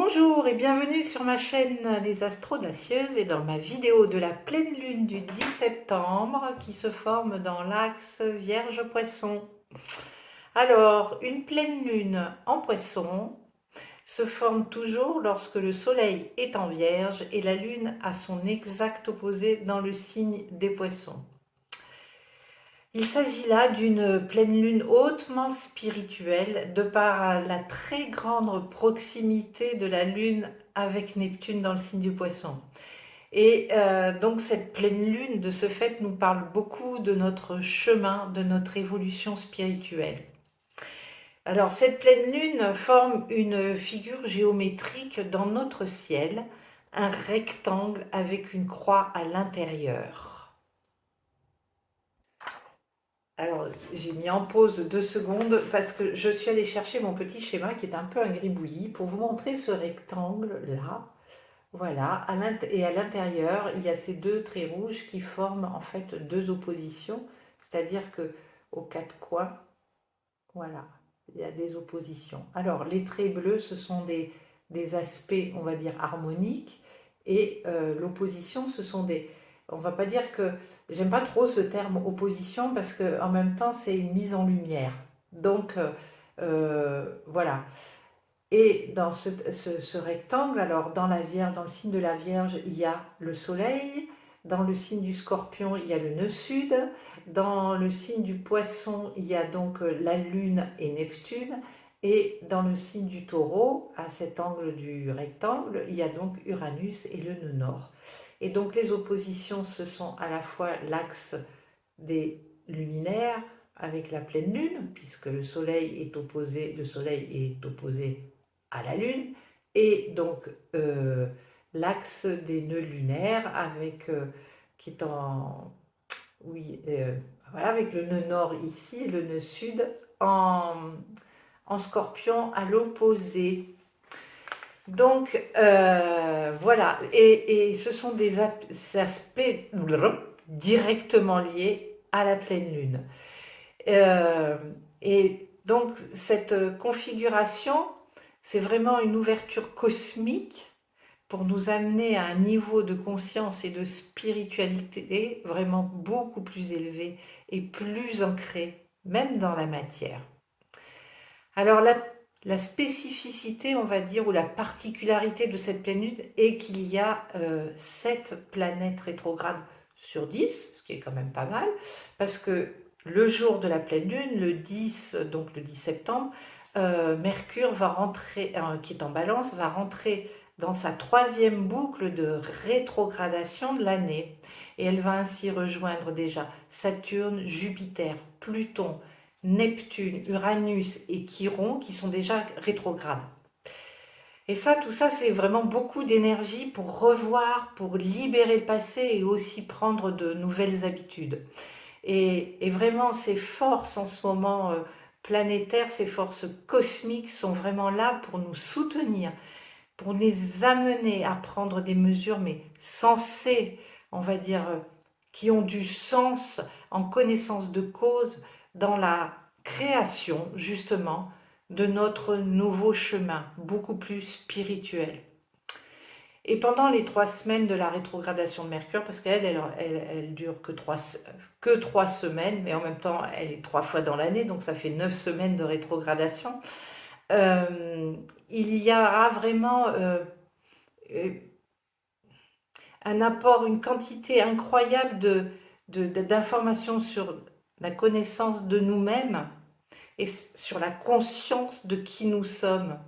Bonjour et bienvenue sur ma chaîne Les Astrodacieuses et dans ma vidéo de la pleine lune du 10 septembre qui se forme dans l'axe Vierge-Poisson. Alors, une pleine lune en Poisson se forme toujours lorsque le Soleil est en Vierge et la Lune a son exact opposé dans le signe des Poissons. Il s'agit là d'une pleine lune hautement spirituelle de par la très grande proximité de la Lune avec Neptune dans le signe du Poisson. Et donc cette pleine lune, de ce fait, nous parle beaucoup de notre chemin, de notre évolution spirituelle. Alors cette pleine lune forme une figure géométrique dans notre ciel, un rectangle avec une croix à l'intérieur. Alors, j'ai mis en pause 2 secondes parce que je suis allée chercher mon petit schéma qui est un peu un gribouillis pour vous montrer ce rectangle-là. Voilà, et à l'intérieur, il y a ces deux traits rouges qui forment en fait deux oppositions, c'est-à-dire que aux quatre coins, voilà, il y a des oppositions. Alors, les traits bleus, ce sont des aspects, on va dire, harmoniques, et l'opposition, ce sont des... On va pas dire que... J'aime pas trop ce terme opposition, parce qu'en même temps, c'est une mise en lumière. Donc, voilà. Et dans ce rectangle, alors dans la Vierge, dans le signe de la Vierge, il y a le Soleil. Dans le signe du Scorpion, il y a le nœud sud. Dans le signe du Poisson, il y a donc la Lune et Neptune. Et dans le signe du Taureau, à cet angle du rectangle, il y a donc Uranus et le nœud nord. Et donc les oppositions, ce sont à la fois l'axe des luminaires avec la pleine lune, puisque le soleil est opposé à la lune, et donc l'axe des nœuds lunaires avec qui est en oui voilà, avec le nœud nord ici et le nœud sud en scorpion à l'opposé. Donc voilà, et ce sont des aspects directement liés à la pleine lune. Euh, et donc cette configuration, c'est vraiment une ouverture cosmique pour nous amener à un niveau de conscience et de spiritualité vraiment beaucoup plus élevé et plus ancré, même dans la matière. Alors la spécificité, on va dire, ou la particularité de cette pleine lune est qu'il y a 7 planètes rétrogrades sur 10, ce qui est quand même pas mal, parce que le jour de la pleine lune, le 10, donc le 10 septembre, Mercure va rentrer, qui est en balance, va rentrer dans sa 3e boucle de rétrogradation de l'année. Et elle va ainsi rejoindre déjà Saturne, Jupiter, Pluton, Neptune, Uranus et Chiron qui sont déjà rétrogrades. Et ça, tout ça, c'est vraiment beaucoup d'énergie pour revoir, pour libérer le passé et aussi prendre de nouvelles habitudes. Et vraiment, ces forces en ce moment planétaires, ces forces cosmiques sont vraiment là pour nous soutenir, pour nous amener à prendre des mesures, mais sensées, on va dire, qui ont du sens en connaissance de cause dans la création, justement, de notre nouveau chemin, beaucoup plus spirituel. Et pendant les 3 semaines de la rétrogradation de Mercure, parce qu'elle dure que 3 semaines, mais en même temps, elle est 3 fois dans l'année, donc ça fait 9 semaines de rétrogradation, il y aura vraiment euh, un apport, une quantité incroyable d'informations sur la connaissance de nous-mêmes et sur la conscience de qui nous sommes.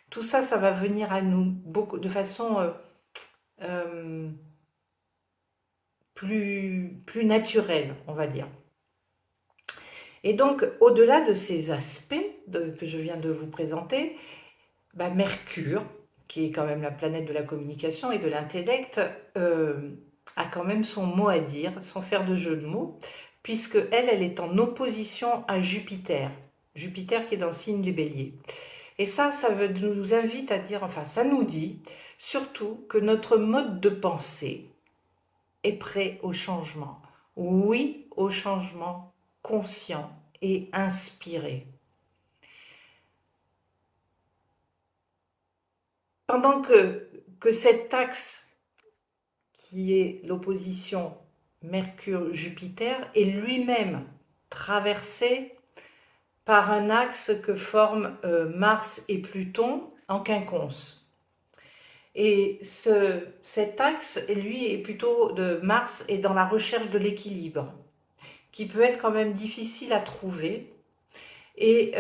Tout ça, ça va venir à nous de façon euh, plus naturelle, on va dire. Et donc, au-delà de ces aspects que je viens de vous présenter, Mercure, qui est quand même la planète de la communication et de l'intellect, a quand même son mot à dire, sans faire de jeu de mots, puisque elle est en opposition à Jupiter. Jupiter qui est dans le signe du Bélier. Et ça nous invite à dire, enfin ça nous dit surtout que notre mode de pensée est prêt au changement. Oui, au changement conscient et inspiré. pendant que cet axe qui est l'opposition Mercure-Jupiter est lui-même traversé par un axe que forment Mars et Pluton en quinconce. Et cet axe, lui, est plutôt de Mars est dans la recherche de l'équilibre, qui peut être quand même difficile à trouver. Et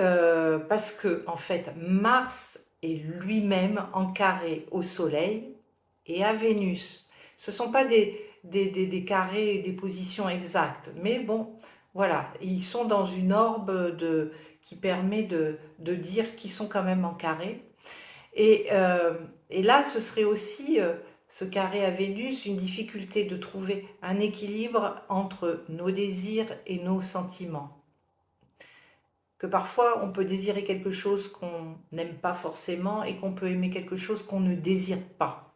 parce que, en fait, Mars est lui-même en carré au Soleil et à Vénus. Ce ne sont pas des carrés, des positions exactes, mais bon, voilà, ils sont dans une orbe qui permet de dire qu'ils sont quand même en carré. Et, euh, et là, ce serait aussi, ce carré à Vénus, une difficulté de trouver un équilibre entre nos désirs et nos sentiments. Que parfois, on peut désirer quelque chose qu'on n'aime pas forcément et qu'on peut aimer quelque chose qu'on ne désire pas.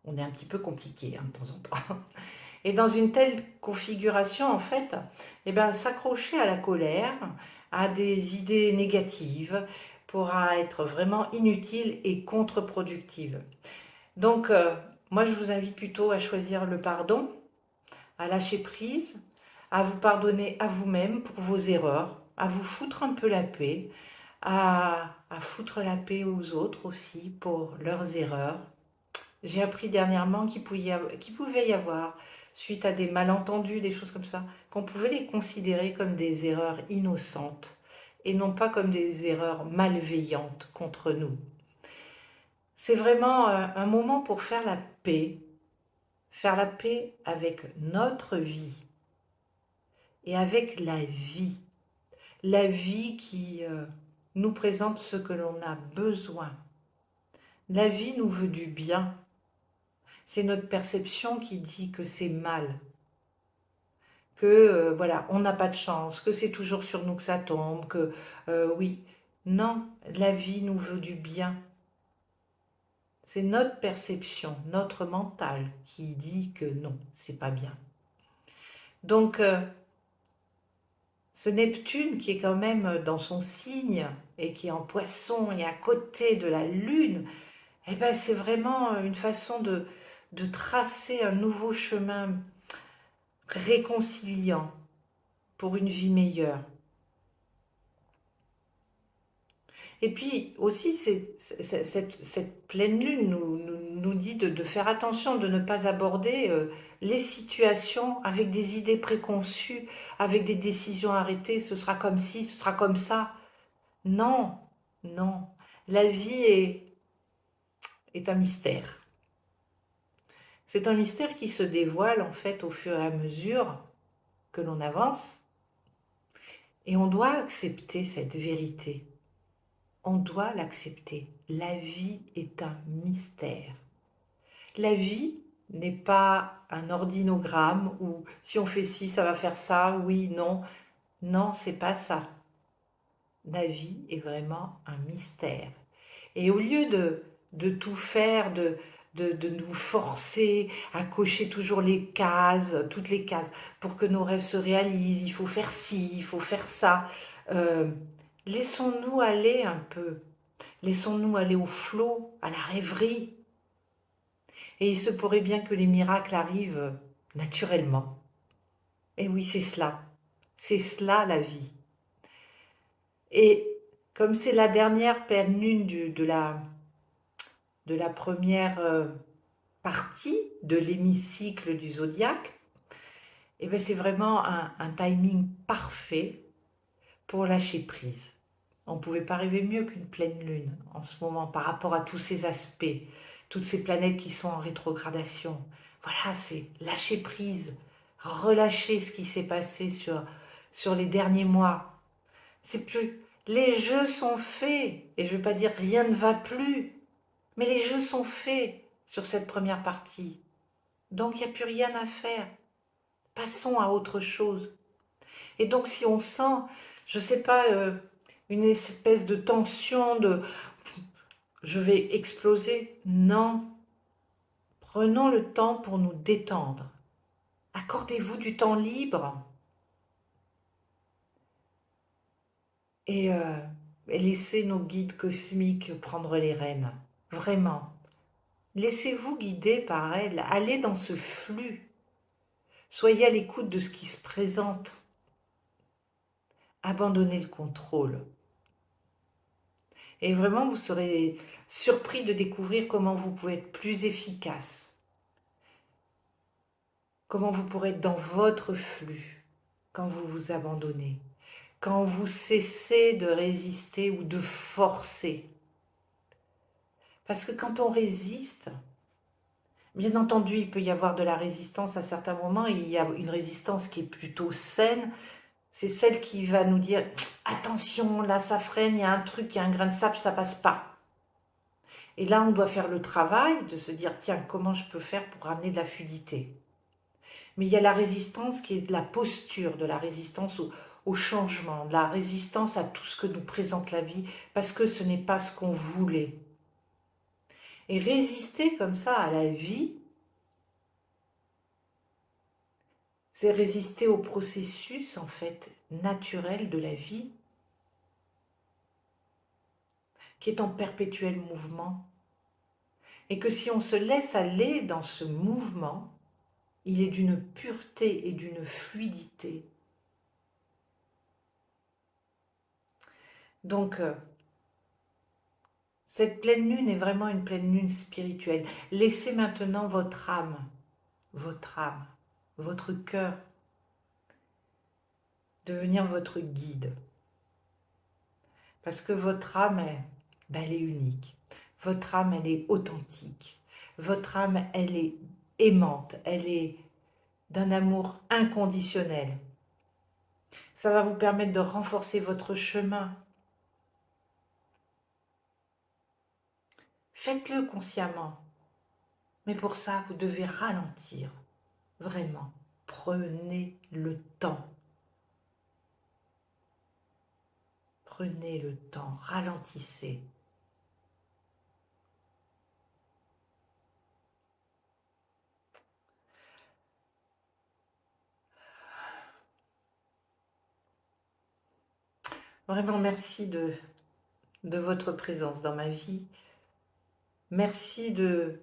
On est un petit peu compliqué hein, de temps en temps. Et dans une telle configuration, en fait, eh ben, s'accrocher à la colère, à des idées négatives, pourra être vraiment inutile et contre-productive. Donc, moi, je vous invite plutôt à choisir le pardon, à lâcher prise, à vous pardonner à vous-même pour vos erreurs, à vous foutre un peu la paix, à foutre la paix aux autres aussi pour leurs erreurs. J'ai appris dernièrement qu'il pouvait y avoir, suite à des malentendus, des choses comme ça, qu'on pouvait les considérer comme des erreurs innocentes et non pas comme des erreurs malveillantes contre nous. C'est vraiment un moment pour faire la paix avec notre vie et avec la vie qui nous présente ce que l'on a besoin. La vie nous veut du bien. C'est notre perception qui dit que c'est mal, que voilà, on n'a pas de chance, que c'est toujours sur nous que ça tombe, que oui, non, la vie nous veut du bien. C'est notre perception, notre mental qui dit que non, c'est pas bien. Donc ce Neptune qui est quand même dans son signe et qui est en Poisson et à côté de la Lune, eh ben c'est vraiment une façon de tracer un nouveau chemin réconciliant pour une vie meilleure. Et puis aussi, cette pleine lune nous dit de faire attention, de ne pas aborder les situations avec des idées préconçues, avec des décisions arrêtées, ce sera comme ci, ce sera comme ça. Non, non. La vie est un mystère. C'est un mystère qui se dévoile en fait au fur et à mesure que l'on avance et on doit accepter cette vérité. On doit l'accepter. La vie est un mystère. La vie n'est pas un ordinogramme où si on fait ci, ça va faire ça, oui, non. Non, c'est pas ça. La vie est vraiment un mystère. Et au lieu de tout faire, de nous forcer à cocher toujours les cases, toutes les cases, pour que nos rêves se réalisent, il faut faire ci, il faut faire ça, euh, laissons-nous aller un peu. Laissons-nous aller au flot, à la rêverie. Et il se pourrait bien que les miracles arrivent naturellement. Et oui, c'est cela. C'est cela la vie. Et comme c'est la dernière pleine lune de la première partie de l'hémicycle du zodiaque, et ben c'est vraiment un timing parfait pour lâcher prise. On ne pouvait pas rêver mieux qu'une pleine lune en ce moment par rapport à tous ces aspects, toutes ces planètes qui sont en rétrogradation. Voilà, c'est lâcher prise, relâcher ce qui s'est passé sur les derniers mois. C'est plus. Les jeux sont faits, et je ne veux pas dire rien ne va plus, mais les jeux sont faits sur cette première partie. Donc il n'y a plus rien à faire. Passons à autre chose. Et donc si on sent, je ne sais pas, une espèce de tension, de je vais exploser, non. Prenons le temps pour nous détendre. Accordez-vous du temps libre et laissez nos guides cosmiques prendre les rênes. vraiment. Laissez-vous guider par elle, allez dans ce flux. Soyez à l'écoute de ce qui se présente. Abandonnez le contrôle. Et vraiment, vous serez surpris de découvrir comment vous pouvez être plus efficace. Comment vous pourrez être dans votre flux quand vous vous abandonnez. Quand vous cessez de résister ou de forcer. Parce que quand on résiste, bien entendu, il peut y avoir de la résistance à certains moments, et il y a une résistance qui est plutôt saine, c'est celle qui va nous dire « Attention, là ça freine, il y a un truc, il y a un grain de sable, ça passe pas ». Et là, on doit faire le travail de se dire « Tiens, comment je peux faire pour ramener de la fluidité ?» Mais il y a la résistance qui est de la posture, de la résistance au changement, de la résistance à tout ce que nous présente la vie, parce que ce n'est pas ce qu'on voulait. Et résister comme ça à la vie, c'est résister au processus en fait naturel de la vie, qui est en perpétuel mouvement. Et que si on se laisse aller dans ce mouvement, il est d'une pureté et d'une fluidité. Donc, cette pleine lune est vraiment une pleine lune spirituelle. Laissez maintenant votre âme, votre cœur devenir votre guide. Parce que votre âme, elle est unique. Votre âme, elle est authentique. Votre âme, elle est aimante. Elle est d'un amour inconditionnel. Ça va vous permettre de renforcer votre chemin. Faites-le consciemment. Mais pour ça, vous devez ralentir. Vraiment. Prenez le temps. Prenez le temps. Ralentissez. Vraiment, merci de votre présence dans ma vie. Merci de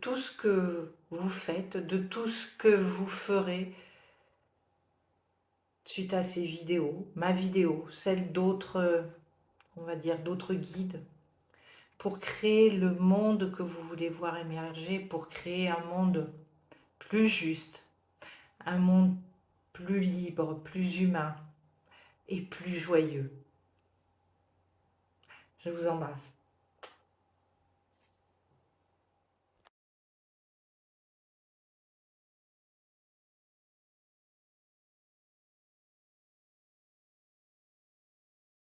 tout ce que vous faites, de tout ce que vous ferez suite à ces vidéos, ma vidéo, celle d'autres, on va dire d'autres guides, pour créer le monde que vous voulez voir émerger, pour créer un monde plus juste, un monde plus libre, plus humain et plus joyeux. Je vous embrasse.